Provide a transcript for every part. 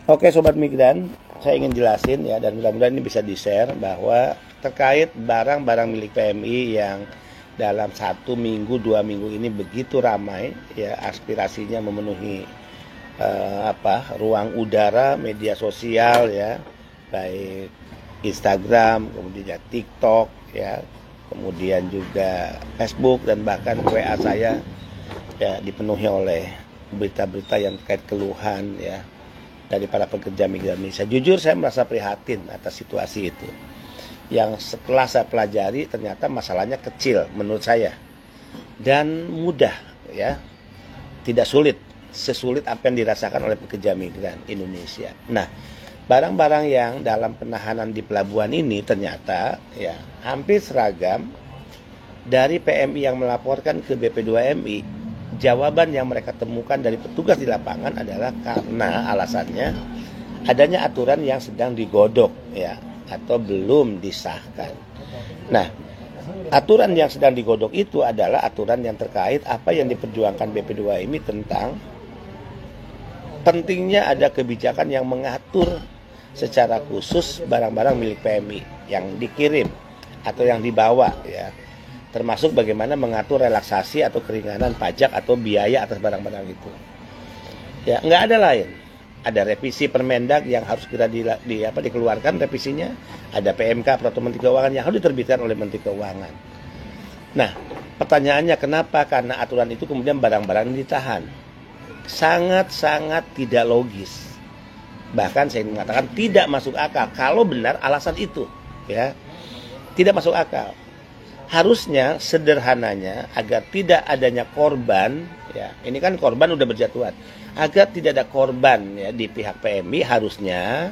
Oke Sobat Migran, saya ingin jelasin ya, dan mudah-mudahan ini bisa di-share bahwa terkait barang-barang milik PMI yang dalam 1 minggu, 2 minggu ini begitu ramai ya, aspirasinya memenuhi ruang udara, media sosial ya, baik Instagram, kemudian TikTok ya, kemudian juga Facebook, dan bahkan WA saya ya dipenuhi oleh berita-berita yang terkait keluhan ya dari para pekerja migran Indonesia. Jujur saya merasa prihatin atas situasi itu. Yang setelah saya pelajari ternyata masalahnya kecil menurut saya dan mudah ya, tidak sulit, sesulit apa yang dirasakan oleh pekerja migran Indonesia. Nah, barang-barang yang dalam penahanan di pelabuhan ini ternyata ya hampir seragam dari PMI yang melaporkan ke BP2MI. Jawaban yang mereka temukan dari petugas di lapangan adalah karena alasannya adanya aturan yang sedang digodok ya, atau belum disahkan. Nah, aturan yang sedang digodok itu adalah aturan yang terkait apa yang diperjuangkan BP2MI tentang pentingnya ada kebijakan yang mengatur secara khusus barang-barang milik PMI yang dikirim atau yang dibawa ya, termasuk bagaimana mengatur relaksasi atau keringanan pajak atau biaya atas barang-barang itu. Ya, nggak ada lain. Ada revisi Permendag yang harus segera dikeluarkan revisinya. Ada PMK Peraturan Menteri Keuangan yang harus diterbitkan oleh Menteri Keuangan. Nah, pertanyaannya kenapa? Karena aturan itu kemudian barang-barang ditahan. Sangat-sangat tidak logis. Bahkan saya mengatakan tidak masuk akal kalau benar alasan itu. Ya, tidak masuk akal. Harusnya sederhananya agar tidak adanya korban ya, ini kan korban udah berjatuhan, agar tidak ada korban ya di pihak PMI, harusnya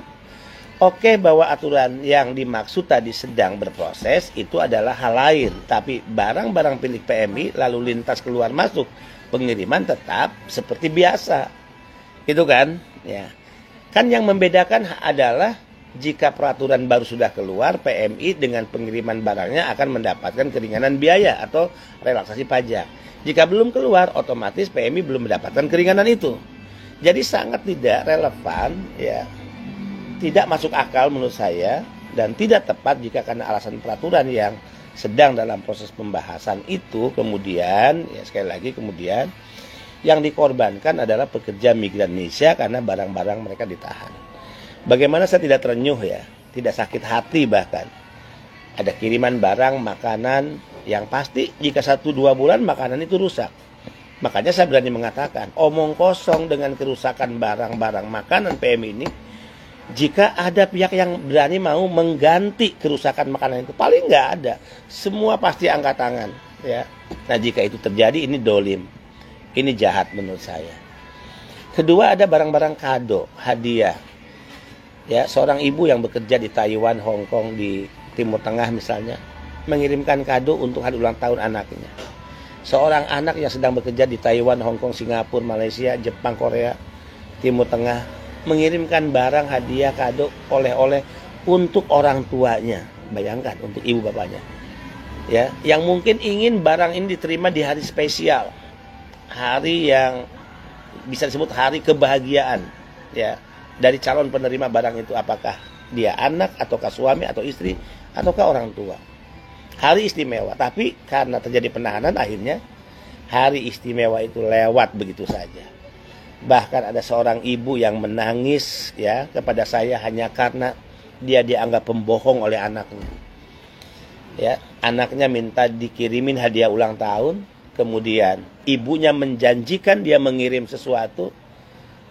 bahwa aturan yang dimaksud tadi sedang berproses itu adalah hal lain, tapi barang-barang milik PMI lalu lintas keluar masuk pengiriman tetap seperti biasa, gitu kan ya. Kan yang membedakan adalah jika peraturan baru sudah keluar, PMI dengan pengiriman barangnya akan mendapatkan keringanan biaya atau relaksasi pajak. Jika belum keluar, otomatis PMI belum mendapatkan keringanan itu. Jadi sangat tidak relevan, ya, tidak masuk akal menurut saya, dan tidak tepat jika karena alasan peraturan yang sedang dalam proses pembahasan itu, kemudian, ya sekali lagi kemudian, yang dikorbankan adalah pekerja migran Indonesia karena barang-barang mereka ditahan. Bagaimana saya tidak terenyuh ya, tidak sakit hati bahkan. Ada kiriman barang, makanan, yang pasti jika 1-2 bulan makanan itu rusak. Makanya saya berani mengatakan, omong kosong dengan kerusakan barang-barang makanan PMI ini, jika ada pihak yang berani mau mengganti kerusakan makanan itu, paling nggak ada. Semua pasti angkat tangan. Ya. Nah jika itu terjadi, ini dolim. Ini jahat menurut saya. Kedua, ada barang-barang kado, hadiah. Ya, seorang ibu yang bekerja di Taiwan, Hong Kong, di Timur Tengah misalnya, mengirimkan kado untuk hari ulang tahun anaknya. Seorang anak yang sedang bekerja di Taiwan, Hong Kong, Singapura, Malaysia, Jepang, Korea, Timur Tengah, mengirimkan barang hadiah kado oleh-oleh untuk orang tuanya. Bayangkan, untuk ibu bapaknya. Ya, yang mungkin ingin barang ini diterima di hari spesial. Hari yang bisa disebut hari kebahagiaan. Ya. Dari calon penerima barang itu, apakah dia anak, ataukah suami, atau istri, ataukah orang tua. Hari istimewa, tapi karena terjadi penahanan, akhirnya hari istimewa itu lewat begitu saja. Bahkan ada seorang ibu yang menangis ya kepada saya hanya karena dia dianggap pembohong oleh anaknya. Ya, anaknya minta dikirimin hadiah ulang tahun, kemudian ibunya menjanjikan dia mengirim sesuatu,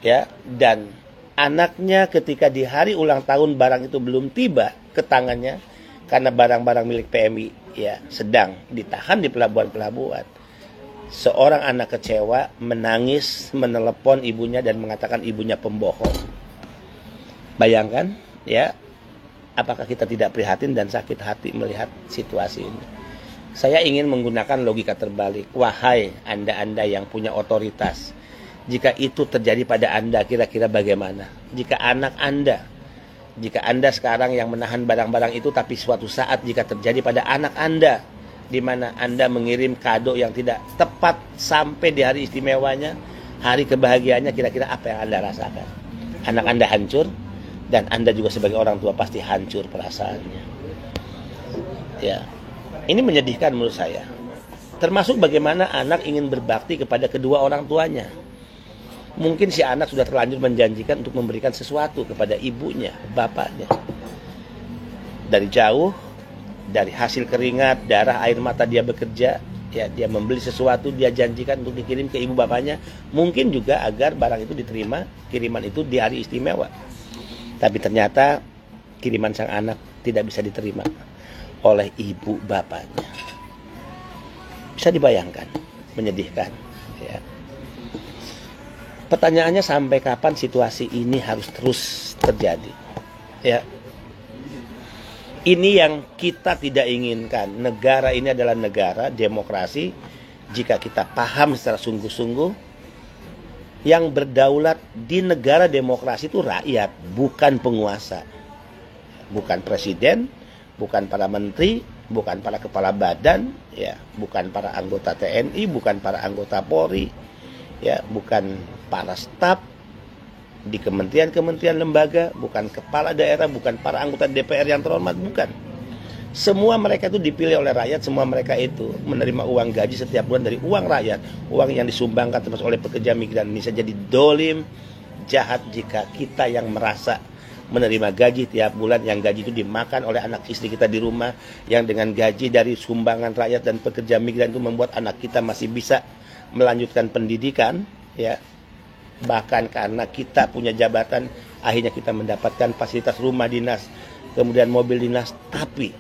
ya, dan anaknya ketika di hari ulang tahun barang itu belum tiba ke tangannya karena barang-barang milik PMI ya sedang ditahan di pelabuhan-pelabuhan. Seorang anak kecewa menangis, menelepon ibunya dan mengatakan ibunya pembohong. Bayangkan ya, apakah kita tidak prihatin dan sakit hati melihat situasi ini? Saya ingin menggunakan logika terbalik. Wahai Anda-Anda yang punya otoritas, jika itu terjadi pada Anda, kira-kira bagaimana? Jika anak Anda, jika Anda sekarang yang menahan barang-barang itu, tapi suatu saat jika terjadi pada anak Anda, di mana Anda mengirim kado yang tidak tepat sampai di hari istimewanya, hari kebahagiaannya, kira-kira apa yang Anda rasakan? Anak Anda hancur, dan Anda juga sebagai orang tua pasti hancur perasaannya. Ya, ini menyedihkan menurut saya. Termasuk bagaimana anak ingin berbakti kepada kedua orang tuanya. Mungkin si anak sudah terlanjur menjanjikan untuk memberikan sesuatu kepada ibunya, bapaknya. Dari jauh, dari hasil keringat, darah, air mata dia bekerja, ya, dia membeli sesuatu, dia janjikan untuk dikirim ke ibu bapaknya. Mungkin juga agar barang itu diterima, kiriman itu di hari istimewa. Tapi ternyata kiriman sang anak tidak bisa diterima oleh ibu bapaknya. Bisa dibayangkan, menyedihkan. Ya. Pertanyaannya, sampai kapan situasi ini harus terus terjadi? Ya. Ini yang kita tidak inginkan. Negara ini adalah negara demokrasi. Jika kita paham secara sungguh-sungguh, yang berdaulat di negara demokrasi itu rakyat, bukan penguasa. Bukan presiden, bukan para menteri, bukan para kepala badan, ya, bukan para anggota TNI, bukan para anggota Polri, ya, bukan para staf di kementerian-kementerian lembaga, bukan kepala daerah, bukan para anggota DPR yang terhormat, bukan. Semua mereka itu dipilih oleh rakyat, semua mereka itu menerima uang gaji setiap bulan dari uang rakyat, uang yang disumbangkan termasuk oleh pekerja migran Indonesia. Jadi dolim, jahat jika kita yang merasa menerima gaji tiap bulan, yang gaji itu dimakan oleh anak istri kita di rumah, yang dengan gaji dari sumbangan rakyat dan pekerja migran itu membuat anak kita masih bisa melanjutkan pendidikan, ya. Bahkan karena kita punya jabatan, akhirnya kita mendapatkan fasilitas rumah dinas, kemudian mobil dinas, tapi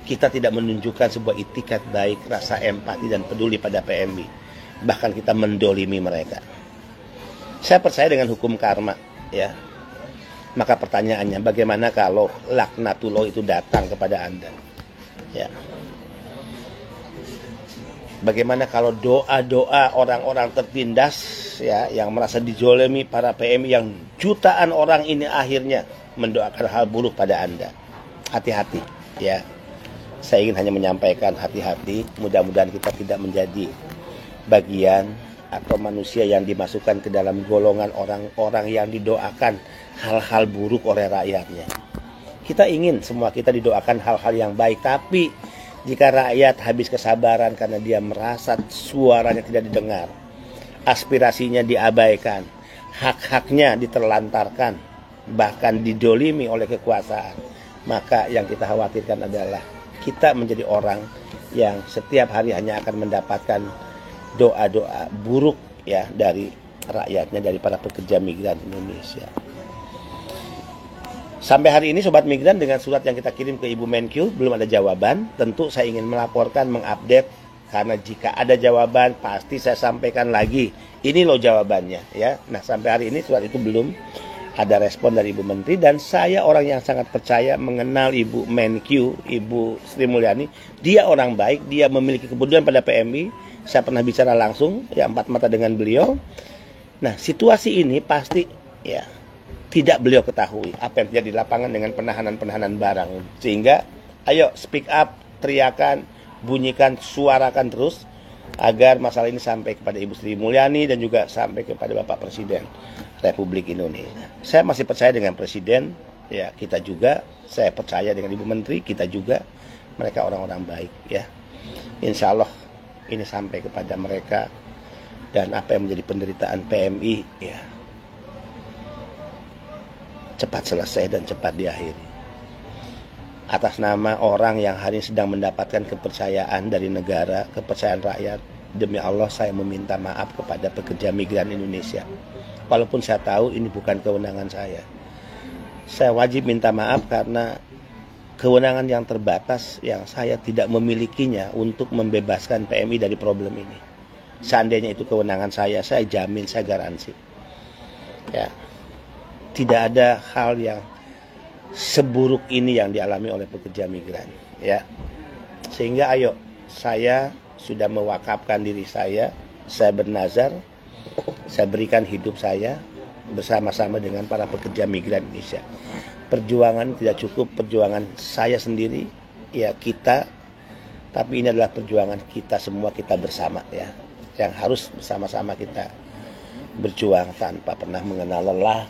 kita tidak menunjukkan sebuah itikat baik, rasa empati dan peduli pada PMI. Bahkan kita mendolimi mereka. Saya percaya dengan hukum karma, ya. Maka pertanyaannya, bagaimana kalau laknatullah itu datang kepada Anda? Ya. Bagaimana kalau doa-doa orang-orang tertindas, ya, yang merasa dijolimi para PMI, yang jutaan orang ini akhirnya mendoakan hal buruk pada Anda? Hati-hati, ya. Saya ingin hanya menyampaikan hati-hati, mudah-mudahan kita tidak menjadi bagian atau manusia yang dimasukkan ke dalam golongan orang-orang yang didoakan hal-hal buruk oleh rakyatnya. Kita ingin semua kita didoakan hal-hal yang baik, tapi jika rakyat habis kesabaran karena dia merasa suaranya tidak didengar, aspirasinya diabaikan, hak-haknya diterlantarkan, bahkan didolimi oleh kekuasaan, maka yang kita khawatirkan adalah kita menjadi orang yang setiap hari hanya akan mendapatkan doa-doa buruk, ya, dari rakyatnya, dari para pekerja migran Indonesia. Sampai hari ini Sobat Migran, dengan surat yang kita kirim ke Ibu Menkyu belum ada jawaban. Tentu saya ingin melaporkan, mengupdate, karena jika ada jawaban pasti saya sampaikan lagi. Ini loh jawabannya, ya. Nah, sampai hari ini surat itu belum ada respon dari Ibu Menteri, dan saya orang yang sangat percaya mengenal Ibu Menkyu, Ibu Sri Mulyani. Dia orang baik, dia memiliki kepedulian pada PMI. Saya pernah bicara langsung, ya, empat mata dengan beliau. Nah, situasi ini pasti, ya, tidak beliau ketahui apa yang terjadi di lapangan dengan penahanan-penahanan barang. Sehingga, ayo speak up, teriakan, bunyikan, suarakan terus agar masalah ini sampai kepada Ibu Sri Mulyani dan juga sampai kepada Bapak Presiden Republik Indonesia. Saya masih percaya dengan Presiden, ya, kita juga. Saya percaya dengan Ibu Menteri, kita juga. Mereka orang-orang baik, ya. Insya Allah ini sampai kepada mereka, dan apa yang menjadi penderitaan PMI, ya, cepat selesai dan cepat diakhiri. Atas nama orang yang hari ini sedang mendapatkan kepercayaan dari negara, kepercayaan rakyat, demi Allah saya meminta maaf kepada pekerja migran Indonesia. Walaupun saya tahu ini bukan kewenangan saya. Saya wajib minta maaf karena kewenangan yang terbatas yang saya tidak memilikinya untuk membebaskan PMI dari problem ini. Seandainya itu kewenangan saya jamin, saya garansi, ya, tidak ada hal yang seburuk ini yang dialami oleh pekerja migran, ya. Sehingga ayo, saya sudah mewakafkan diri saya bernazar, saya berikan hidup saya bersama-sama dengan para pekerja migran Indonesia. Perjuangan tidak cukup perjuangan saya sendiri, ya, kita, tapi ini adalah perjuangan kita semua, kita bersama, ya, yang harus bersama-sama kita berjuang tanpa pernah mengenal lelah,